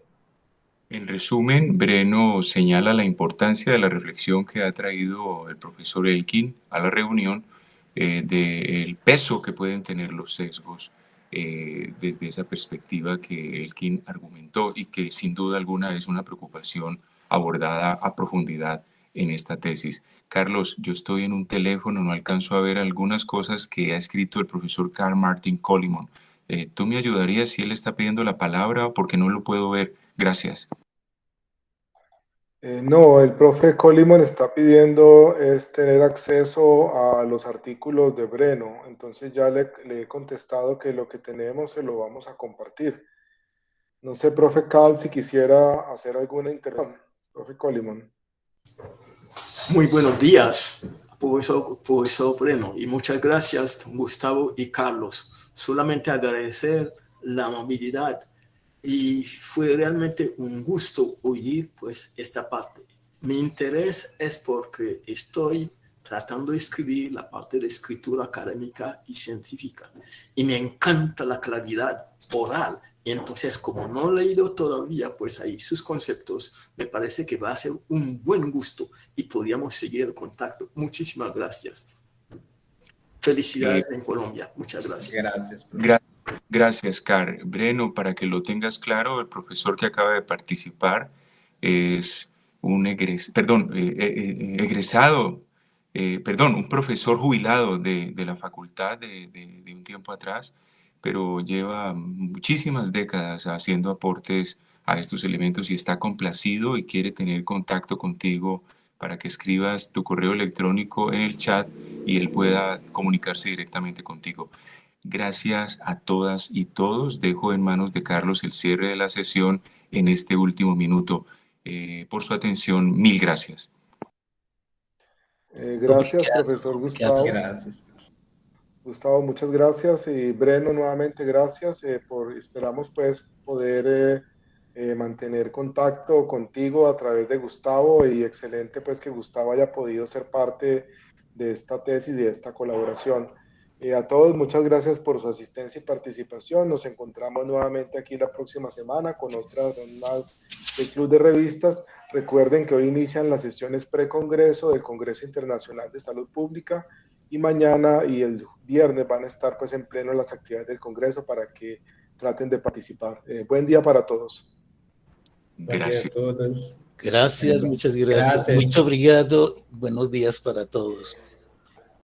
En resumen, Breno señala la importancia de la reflexión que ha traído el profesor Elkin a la reunión, del peso que pueden tener los sesgos desde esa perspectiva que Elkin argumentó y que sin duda alguna es una preocupación abordada a profundidad en esta tesis. Carlos, yo estoy en un teléfono, no alcanzo a ver algunas cosas que ha escrito el profesor Carl Martin Colimon. ¿Tú me ayudarías si él está pidiendo la palabra porque no lo puedo ver? Gracias. No, el profe Colimon está pidiendo es tener acceso a los artículos de Breno, entonces ya le he contestado que lo que tenemos se lo vamos a compartir. No sé, profe Cal, si quisiera hacer alguna intervención. Profe Colimon. Muy buenos días, profesor Breno, y muchas gracias, Gustavo y Carlos. Solamente agradecer la amabilidad y fue realmente un gusto oír pues esta parte. Mi interés es porque estoy tratando de escribir la parte de escritura académica y científica y me encanta la claridad oral. Y entonces, como no he leído todavía, pues ahí sus conceptos, me parece que va a ser un buen gusto y podríamos seguir el contacto. Muchísimas gracias. Felicidades en Colombia. Muchas gracias. Gracias, Car. Breno, para que lo tengas claro, el profesor que acaba de participar es un un profesor jubilado de la facultad de un tiempo atrás, pero lleva muchísimas décadas haciendo aportes a estos elementos y está complacido y quiere tener contacto contigo para que escribas tu correo electrónico en el chat y él pueda comunicarse directamente contigo. Gracias a todas y todos. Dejo en manos de Carlos el cierre de la sesión en este último minuto. Por su atención, mil gracias. Gracias, profesor Gustavo. Gracias. Gustavo, muchas gracias. Y Breno, nuevamente gracias. Esperamos pues poder mantener contacto contigo a través de Gustavo y excelente pues que Gustavo haya podido ser parte de esta tesis y de esta colaboración. A todos, muchas gracias por su asistencia y participación. Nos encontramos nuevamente aquí la próxima semana con otras más del Club de Revistas. Recuerden que hoy inician las sesiones pre-congreso del Congreso Internacional de Salud Pública y mañana y el viernes van a estar pues en pleno las actividades del Congreso para que traten de participar. Buen día para todos. Gracias. Gracias, muchas gracias. Muito obrigado. Buenos días para todos.